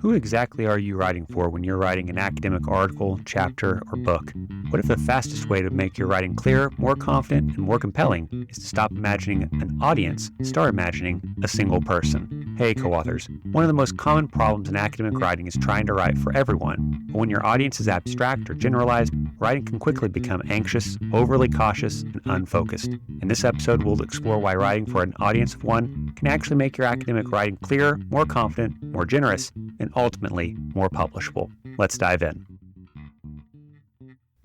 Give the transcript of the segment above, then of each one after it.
Who exactly are you writing for when you're writing an academic article, chapter, or book? What if the fastest way to make your writing clear, more confident, and more compelling is to stop imagining an audience, start imagining a single person? Hey, co-authors. One of the most common problems in academic writing is trying to write for everyone. But when your audience is abstract or generalized, writing can quickly become anxious, overly cautious, and unfocused. In this episode, we'll explore why writing for an audience of one can actually make your academic writing clearer, more confident, more generous, and ultimately more publishable. Let's dive in.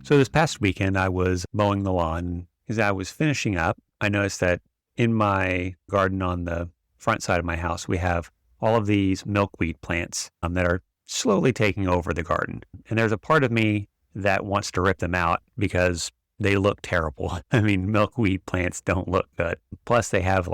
So this past weekend, I was mowing the lawn. As I was finishing up, I noticed that in my garden on the front side of my house, we have all of these milkweed plants that are slowly taking over the garden. And there's a part of me that wants to rip them out because they look terrible. I mean, milkweed plants don't look good. Plus, they have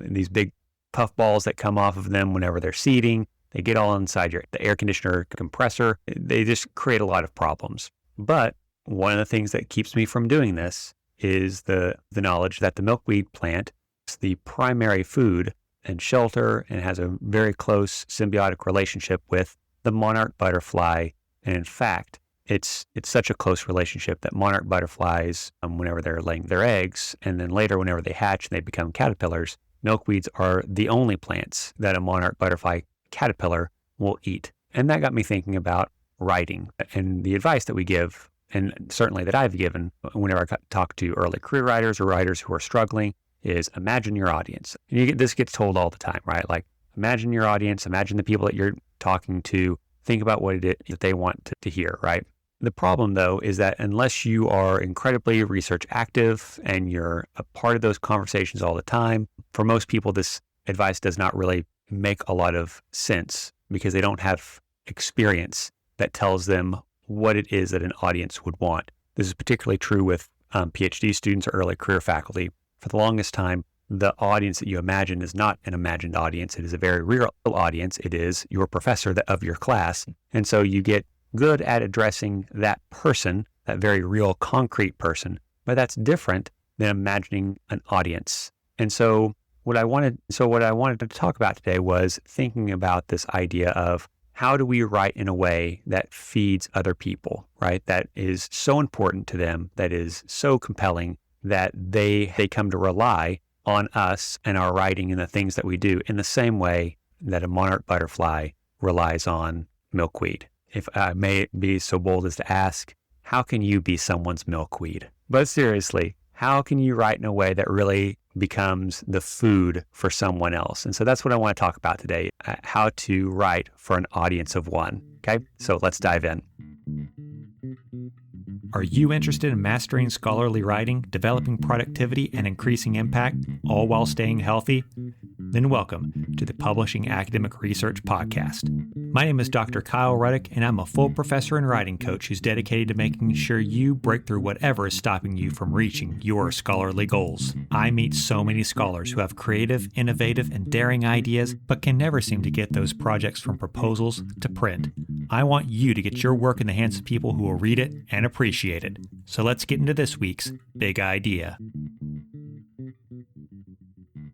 these big puff balls that come off of them whenever they're seeding. They get all inside the air conditioner compressor. They just create a lot of problems. But one of the things that keeps me from doing this is the knowledge that the milkweed plant is the primary food and shelter and has a very close symbiotic relationship with the monarch butterfly. And in fact, it's such a close relationship that monarch butterflies, whenever they're laying their eggs, and then later whenever they hatch and they become caterpillars, milkweeds are the only plants that a monarch butterfly caterpillar will eat. And that got me thinking about writing and the advice that we give, and certainly that I've given whenever I talk to early career writers or writers who are struggling, is imagine your audience. And this gets told all the time, right? Like, imagine your audience, imagine the people that you're talking to, think about what it is that they want to hear, right? The problem, though, is that unless you are incredibly research active and you're a part of those conversations all the time, for most people, this advice does not really make a lot of sense because they don't have experience that tells them what it is that an audience would want. This is particularly true with PhD students or early career faculty. For the longest time, the audience that you imagine is not an imagined audience. It is a very real audience. It is your professor of your class. And so you get good at addressing that person, that very real, concrete person, but that's different than imagining an audience. And so what I wanted to talk about today was thinking about this idea of how do we write in a way that feeds other people, right? That is so important to them, that is so compelling that they come to rely on us and our writing and the things that we do in the same way that a monarch butterfly relies on milkweed. If I may be so bold as to ask, how can you be someone's milkweed? But seriously, how can you write in a way that really becomes the food for someone else? And so that's what I want to talk about today, how to write for an audience of one. Okay, so let's dive in. Are you interested in mastering scholarly writing, developing productivity, and increasing impact, all while staying healthy? Then welcome to the Publishing Academic Research Podcast. My name is Dr. Kyle Ruddick, and I'm a full professor and writing coach who's dedicated to making sure you break through whatever is stopping you from reaching your scholarly goals. I meet so many scholars who have creative, innovative, and daring ideas, but can never seem to get those projects from proposals to print. I want you to get your work in the hands of people who will read it and appreciate it. So let's get into this week's big idea.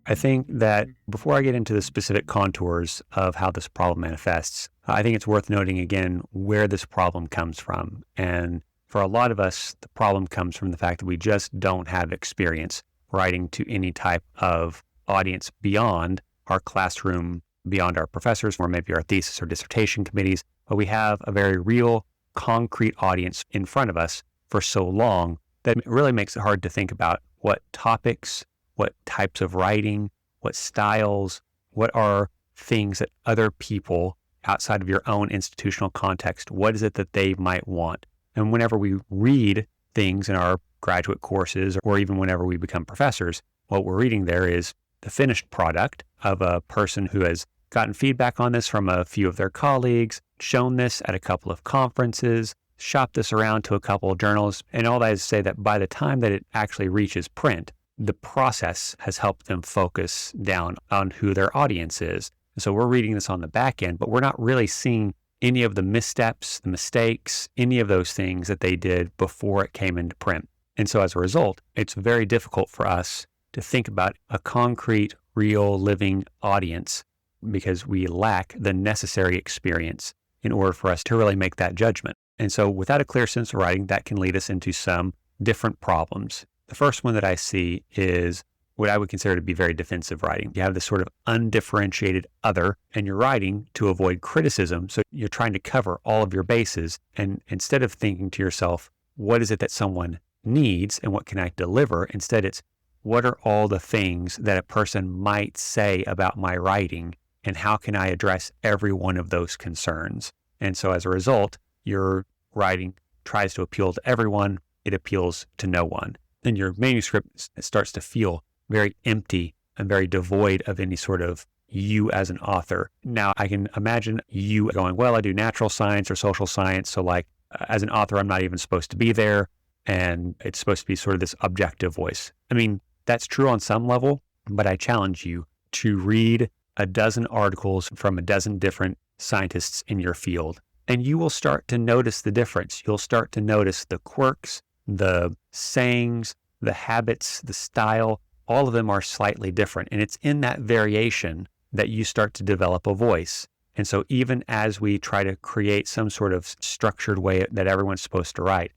I think that before I get into the specific contours of how this problem manifests, I think it's worth noting again where this problem comes from. And for a lot of us, the problem comes from the fact that we just don't have experience writing to any type of audience beyond our classroom, beyond our professors, or maybe our thesis or dissertation committees. But we have a very real, concrete audience in front of us for so long that it really makes it hard to think about what topics, what types of writing, what styles, what are things that other people outside of your own institutional context, what is it that they might want? And whenever we read things in our graduate courses, or even whenever we become professors, what we're reading there is the finished product of a person who has gotten feedback on this from a few of their colleagues, shown this at a couple of conferences, shopped this around to a couple of journals, and all that is to say that by the time that it actually reaches print, the process has helped them focus down on who their audience is. And so we're reading this on the back end, but we're not really seeing any of the missteps, the mistakes, any of those things that they did before it came into print. And so as a result, it's very difficult for us to think about a concrete, real, living audience because we lack the necessary experience in order for us to really make that judgment. And so without a clear sense of writing, that can lead us into some different problems. The first one that I see is what I would consider to be very defensive writing. You have this sort of undifferentiated other, and you're writing to avoid criticism. So you're trying to cover all of your bases. And instead of thinking to yourself, what is it that someone needs and what can I deliver? Instead, it's what are all the things that a person might say about my writing, and how can I address every one of those concerns? And so as a result, your writing tries to appeal to everyone. It appeals to no one. And your manuscript starts to feel very empty and very devoid of any sort of you as an author. Now, I can imagine you going, well, I do natural science or social science. So like as an author, I'm not even supposed to be there. And it's supposed to be sort of this objective voice. I mean, that's true on some level, but I challenge you to read a dozen articles from a dozen different scientists in your field, and you will start to notice the difference. You'll start to notice the quirks, the sayings, the habits, the style. All of them are slightly different. And it's in that variation that you start to develop a voice. And so even as we try to create some sort of structured way that everyone's supposed to write,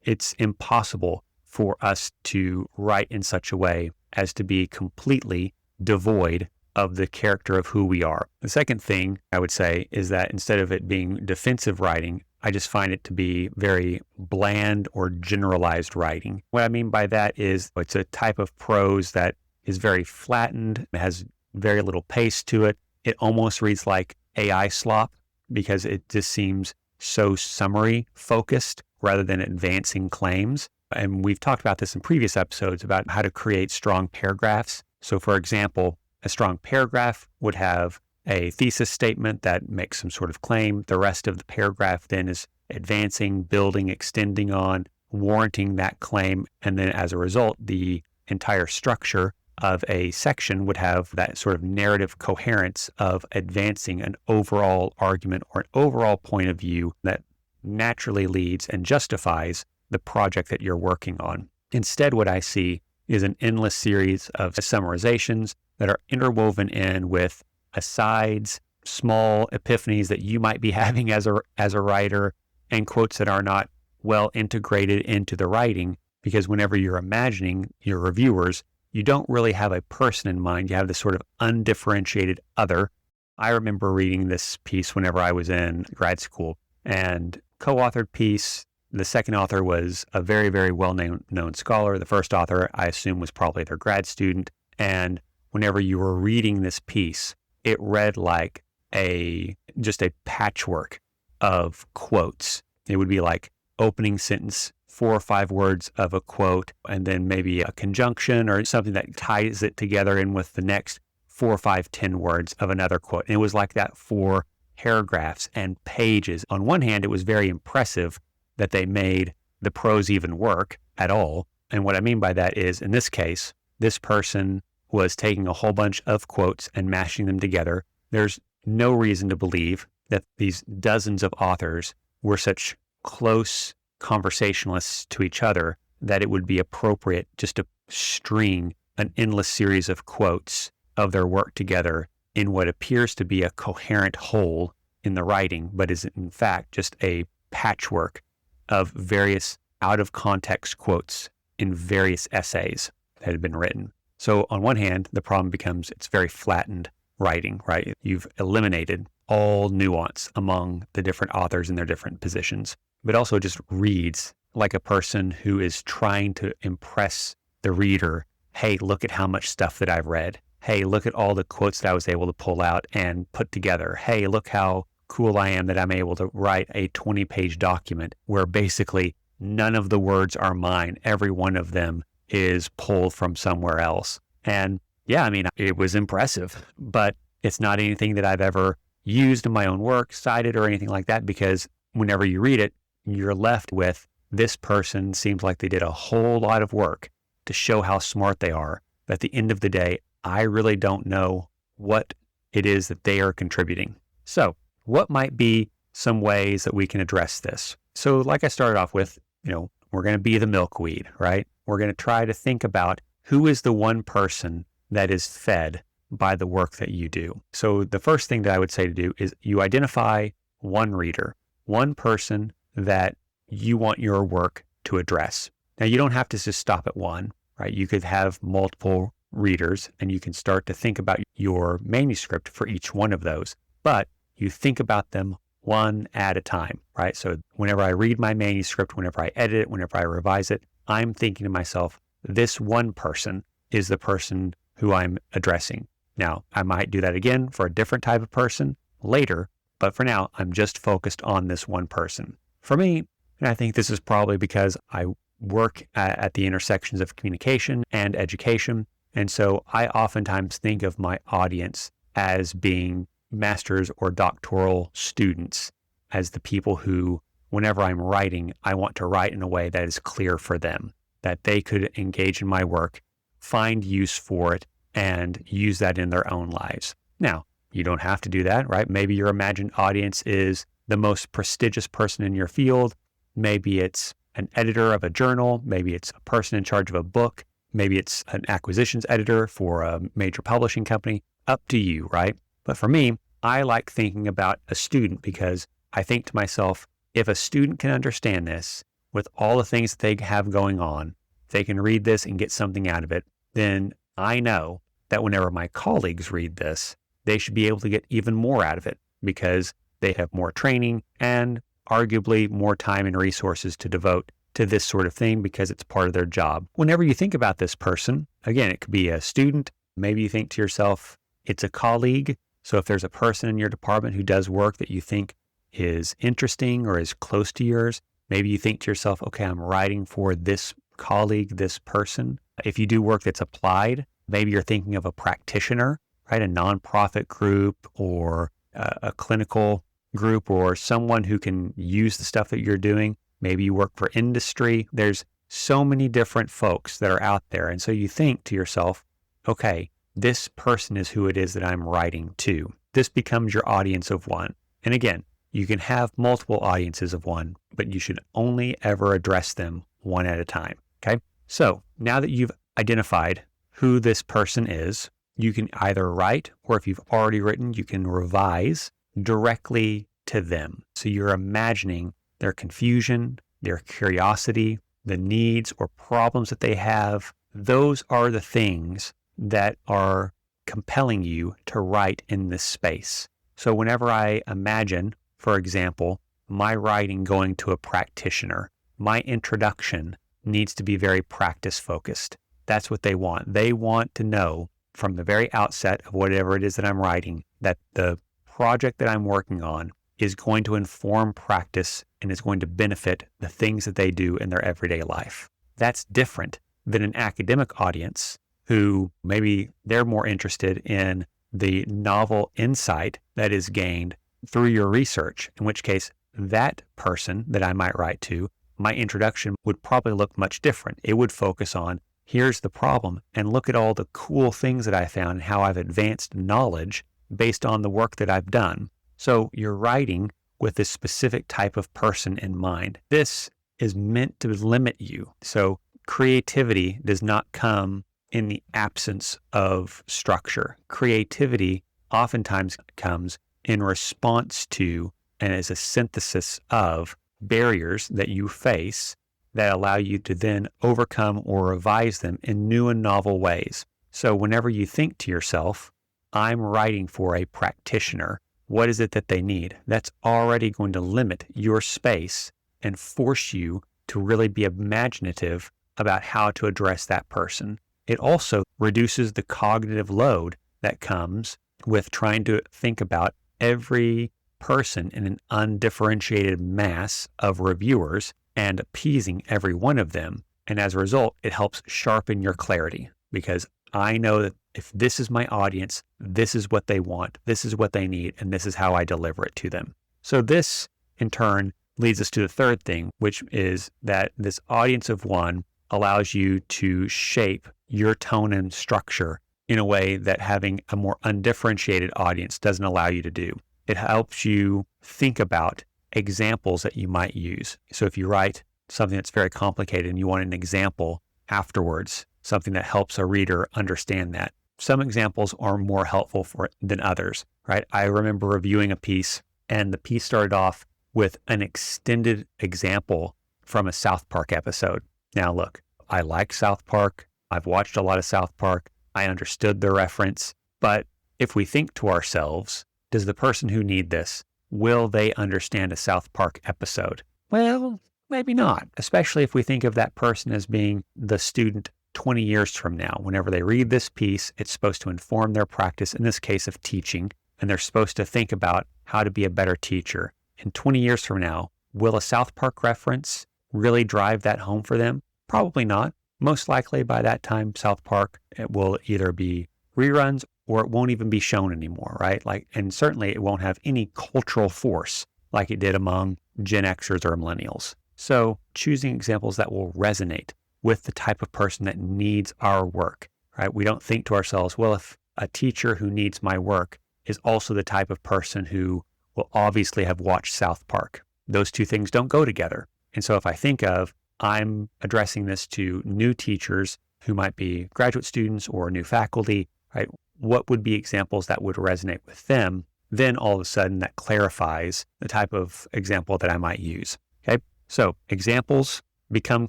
it's impossible for us to write in such a way as to be completely devoid of the character of who we are. The second thing I would say is that instead of it being defensive writing, I just find it to be very bland or generalized writing. What I mean by that is it's a type of prose that is very flattened. It has very little pace to it. It almost reads like AI slop because it just seems so summary focused rather than advancing claims. And we've talked about this in previous episodes about how to create strong paragraphs. So for example, a strong paragraph would have a thesis statement that makes some sort of claim. The rest of the paragraph then is advancing, building, extending on, warranting that claim. And then as a result, the entire structure of a section would have that sort of narrative coherence of advancing an overall argument or an overall point of view that naturally leads and justifies the project that you're working on. Instead, what I see is an endless series of summarizations that are interwoven in with asides, small epiphanies that you might be having as a writer, and quotes that are not well integrated into the writing, because whenever you're imagining your reviewers, you don't really have a person in mind. You have this sort of undifferentiated other. I remember reading this piece whenever I was in grad school, and co-authored piece. The second author was a very, very well-known scholar. The first author, I assume, was probably their grad student. And whenever you were reading this piece, it read like just a patchwork of quotes. It would be like opening sentence, 4 or 5 words of a quote, and then maybe a conjunction or something that ties it together in with the next 4 or 5, 10 words of another quote. And it was like that for paragraphs and pages. On one hand, it was very impressive that they made the prose even work at all. And what I mean by that is, in this case, this person was taking a whole bunch of quotes and mashing them together. There's no reason to believe that these dozens of authors were such close conversationalists to each other that it would be appropriate just to string an endless series of quotes of their work together in what appears to be a coherent whole in the writing, but is in fact just a patchwork of various out-of-context quotes in various essays that had been written. So on one hand, the problem becomes it's very flattened writing, right? You've eliminated all nuance among the different authors in their different positions, but also just reads like a person who is trying to impress the reader. Hey, look at how much stuff that I've read. Hey, look at all the quotes that I was able to pull out and put together. Hey, look how cool I am that I'm able to write a 20-page document where basically none of the words are mine. Every one of them is pulled from somewhere else. And yeah, I mean, it was impressive, but it's not anything that I've ever used in my own work, cited or anything like that, because whenever you read it, you're left with this person seems like they did a whole lot of work to show how smart they are. But at the end of the day, I really don't know what it is that they are contributing. So what might be some ways that we can address this? So like I started off with, we're going to be the milkweed, right? We're going to try to think about who is the one person that is fed by the work that you do. So the first thing that I would say to do is you identify one reader, one person that you want your work to address. Now, you don't have to just stop at one, right? You could have multiple readers and you can start to think about your manuscript for each one of those, but you think about them one at a time, right? So whenever I read my manuscript, whenever I edit it, whenever I revise it, I'm thinking to myself, this one person is the person who I'm addressing. Now, I might do that again for a different type of person later, but for now, I'm just focused on this one person. For me, and I think this is probably because I work at the intersections of communication and education, and so I oftentimes think of my audience as being master's or doctoral students, as the people who, whenever I'm writing, I want to write in a way that is clear for them, that they could engage in my work, find use for it, and use that in their own lives. Now, you don't have to do that, right? Maybe your imagined audience is the most prestigious person in your field. Maybe it's an editor of a journal. Maybe it's a person in charge of a book. Maybe it's an acquisitions editor for a major publishing company. Up to you, right? But for me, I like thinking about a student because I think to myself, if a student can understand this with all the things that they have going on, they can read this and get something out of it, then I know that whenever my colleagues read this, they should be able to get even more out of it because they have more training and arguably more time and resources to devote to this sort of thing because it's part of their job. Whenever you think about this person, again, it could be a student. Maybe you think to yourself, it's a colleague. So if there's a person in your department who does work that you think is interesting or is close to yours, maybe you think to yourself, okay, I'm writing for this colleague, this person. If you do work that's applied, maybe you're thinking of a practitioner, right? A nonprofit group or a clinical group or someone who can use the stuff that you're doing. Maybe you work for industry. There's so many different folks that are out there. And so you think to yourself, okay, this person is who it is that I'm writing to. This becomes your audience of one. And again, you can have multiple audiences of one, but you should only ever address them one at a time. Okay. So now that you've identified who this person is, you can either write, or if you've already written, you can revise directly to them. So you're imagining their confusion, their curiosity, the needs or problems that they have. Those are the things that are compelling you to write in this space. So whenever I imagine, for example, my writing going to a practitioner, my introduction needs to be very practice focused. That's what they want. They want to know from the very outset of whatever it is that I'm writing that the project that I'm working on is going to inform practice and is going to benefit the things that they do in their everyday life. That's different than an academic audience who maybe they're more interested in the novel insight that is gained through your research, in which case that person that I might write to, my introduction would probably look much different. It would focus on, here's the problem, and look at all the cool things that I found and how I've advanced knowledge based on the work that I've done. So you're writing with this specific type of person in mind. This is meant to limit you. So creativity does not come in the absence of structure. Creativity oftentimes comes in response to and as a synthesis of barriers that you face that allow you to then overcome or revise them in new and novel ways. So whenever you think to yourself, I'm writing for a practitioner, what is it that they need? That's already going to limit your space and force you to really be imaginative about how to address that person. It also reduces the cognitive load that comes with trying to think about every person in an undifferentiated mass of reviewers and appeasing every one of them. And as a result, it helps sharpen your clarity because I know that if this is my audience, this is what they want, this is what they need, and this is how I deliver it to them. So this, in turn, leads us to the third thing, which is that this audience of one allows you to shape your tone and structure in a way that having a more undifferentiated audience doesn't allow you to do. It helps you think about examples that you might use. So if you write something that's very complicated and you want an example afterwards, something that helps a reader understand that, some examples are more helpful than others, right? I remember reviewing a piece, and the piece started off with an extended example from a South Park episode. Now, look, I like South Park. I've watched a lot of South Park. I understood the reference. But if we think to ourselves, does the person who need this, will they understand a South Park episode? Well, maybe not, especially if we think of that person as being the student 20 years from now. Whenever they read this piece, it's supposed to inform their practice, in this case of teaching, and they're supposed to think about how to be a better teacher. And 20 years from now, will a South Park reference really drive that home for them? Probably not. Most likely by that time, South Park, it will either be reruns or it won't even be shown anymore, right? And certainly it won't have any cultural force like it did among Gen Xers or millennials. So choosing examples that will resonate with the type of person that needs our work, right? We don't think to ourselves, well, if a teacher who needs my work is also the type of person who will obviously have watched South Park. Those two things don't go together. And so if I think of, I'm addressing this to new teachers who might be graduate students or new faculty, right? What would be examples that would resonate with them? Then all of a sudden that clarifies the type of example that I might use. Okay. So examples become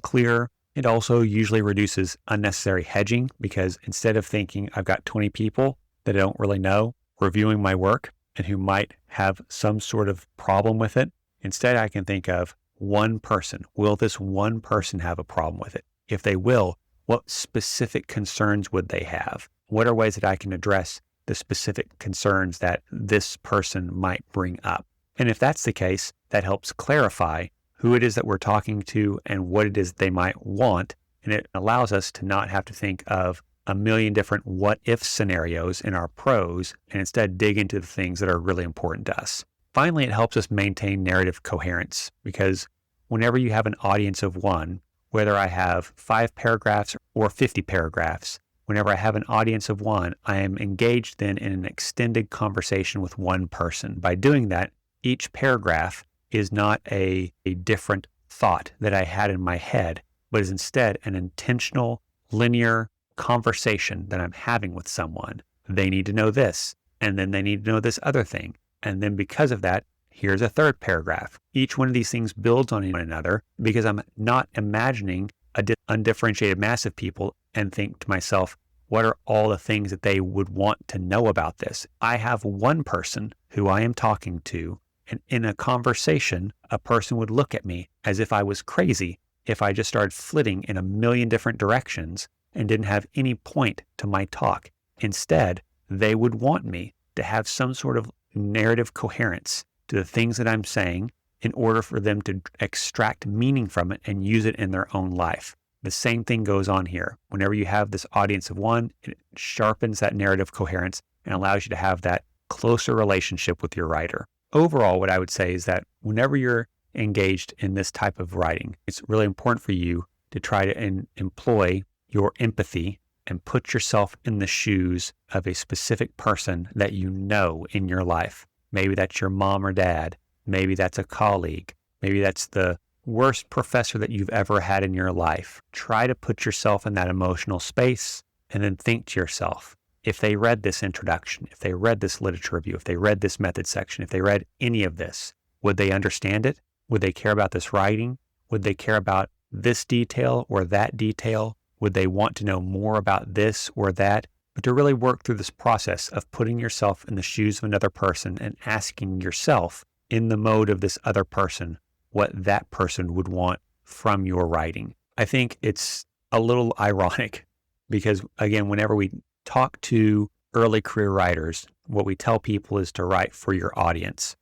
clear. It also usually reduces unnecessary hedging because instead of thinking I've got 20 people that I don't really know reviewing my work and who might have some sort of problem with it, instead I can think of one person. Will this one person have a problem with it? If they will, what specific concerns would they have? What are ways that I can address the specific concerns that this person might bring up? And if that's the case, that helps clarify who it is that we're talking to and what it is they might want. And it allows us to not have to think of a million different what if scenarios in our prose and instead dig into the things that are really important to us. Finally, it helps us maintain narrative coherence because whenever you have an audience of one, whether I have 5 paragraphs or 50 paragraphs, whenever I have an audience of one, I am engaged then in an extended conversation with one person. By doing that, each paragraph is not a different thought that I had in my head, but is instead an intentional, linear conversation that I'm having with someone. They need to know this, and then they need to know this other thing. And then because of that, here's a third paragraph. Each one of these things builds on one another because I'm not imagining a undifferentiated mass of people and think to myself, what are all the things that they would want to know about this? I have one person who I am talking to, and in a conversation, a person would look at me as if I was crazy if I just started flitting in a million different directions and didn't have any point to my talk. Instead, they would want me to have some sort of narrative coherence to the things that I'm saying in order for them to extract meaning from it and use it in their own life. The same thing goes on here. Whenever you have this audience of one, it sharpens that narrative coherence and allows you to have that closer relationship with your writer. Overall, what I would say is that whenever you're engaged in this type of writing, it's really important for you to try to employ your empathy and put yourself in the shoes of a specific person that you know in your life. Maybe that's your mom or dad. Maybe that's a colleague. Maybe that's the worst professor that you've ever had in your life. Try to put yourself in that emotional space and then think to yourself, if they read this introduction, if they read this literature review, if they read this method section, if they read any of this, would they understand it? Would they care about this writing? Would they care about this detail or that detail? Would they want to know more about this or that? But to really work through this process of putting yourself in the shoes of another person and asking yourself in the mode of this other person, what that person would want from your writing. I think it's a little ironic because, again, whenever we talk to early career writers, what we tell people is to write for your audience.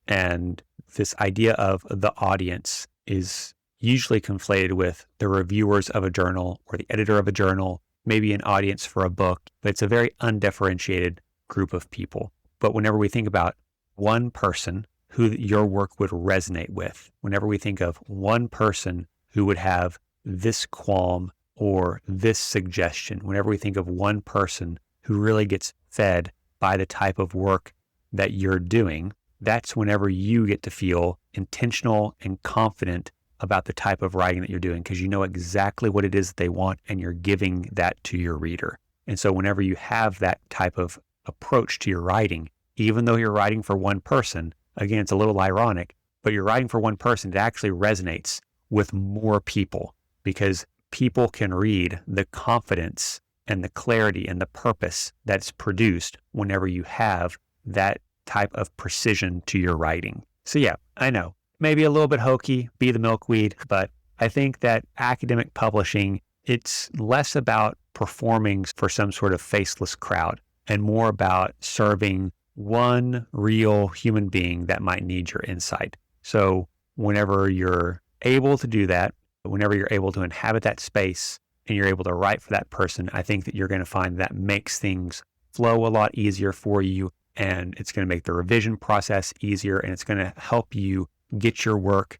And this idea of the audience is usually conflated with the reviewers of a journal or the editor of a journal, maybe an audience for a book, but it's a very undifferentiated group of people. But whenever we think about one person who your work would resonate with, whenever we think of one person who would have this qualm or this suggestion, whenever we think of one person who really gets fed by the type of work that you're doing, that's whenever you get to feel intentional and confident about the type of writing that you're doing because you know exactly what it is that they want and you're giving that to your reader. And so whenever you have that type of approach to your writing, even though you're writing for one person, again, it's a little ironic, but you're writing for one person, it actually resonates with more people because people can read the confidence and the clarity and the purpose that's produced whenever you have that type of precision to your writing. So yeah, I know, maybe a little bit hokey, be the milkweed, but I think that academic publishing, it's less about performing for some sort of faceless crowd and more about serving one real human being that might need your insight. So whenever you're able to do that, whenever you're able to inhabit that space and you're able to write for that person, I think that you're going to find that makes things flow a lot easier for you, and it's going to make the revision process easier, and it's going to help you get your work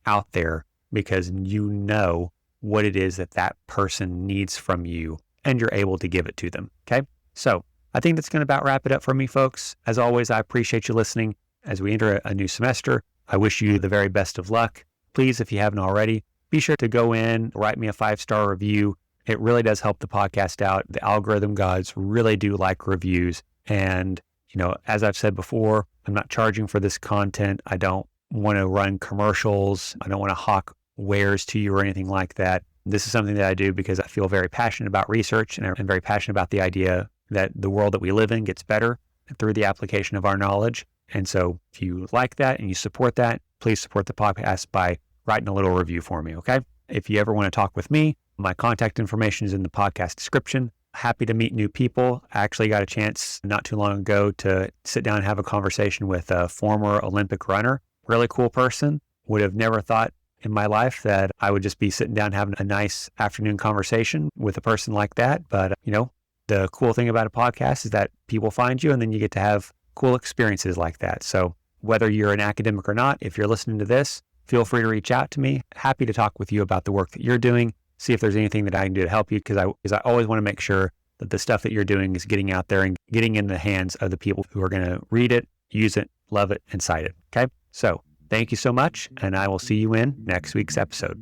out there because you know what it is that that person needs from you and you're able to give it to them. Okay. So I think that's going to about wrap it up for me, folks. As always, I appreciate you listening. As we enter a new semester, I wish you the very best of luck. Please, if you haven't already, be sure to go in, write me a 5-star review. It really does help the podcast out. The algorithm gods really do like reviews. And, as I've said before, I'm not charging for this content. I don't want to run commercials. I don't want to hawk wares to you or anything like that. This is something that I do because I feel very passionate about research and I'm very passionate about the idea that the world that we live in gets better through the application of our knowledge. And so if you like that and you support that, please support the podcast by writing a little review for me, okay? If you ever want to talk with me, my contact information is in the podcast description. Happy to meet new people. I actually got a chance not too long ago to sit down and have a conversation with a former Olympic runner. Really cool person. Would have never thought in my life that I would just be sitting down having a nice afternoon conversation with a person like that. But, the cool thing about a podcast is that people find you and then you get to have cool experiences like that. So whether you're an academic or not, if you're listening to this, feel free to reach out to me. Happy to talk with you about the work that you're doing. See if there's anything that I can do to help you because I always want to make sure that the stuff that you're doing is getting out there and getting in the hands of the people who are going to read it, use it, love it, and cite it. Okay? So thank you so much, and I will see you in next week's episode.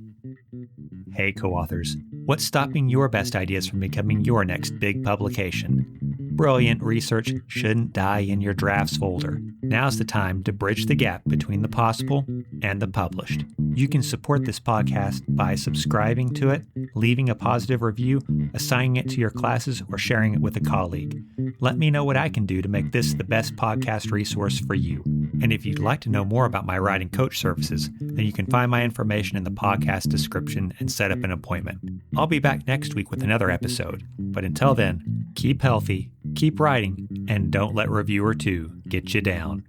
Hey, co-authors. What's stopping your best ideas from becoming your next big publication? Brilliant research shouldn't die in your drafts folder. Now's the time to bridge the gap between the possible and the published. You can support this podcast by subscribing to it, leaving a positive review, assigning it to your classes, or sharing it with a colleague. Let me know what I can do to make this the best podcast resource for you. And if you'd like to know more about my writing coach services, then you can find my information in the podcast description and set up an appointment. I'll be back next week with another episode. But until then, keep healthy, keep writing, and don't let reviewer 2 get you down.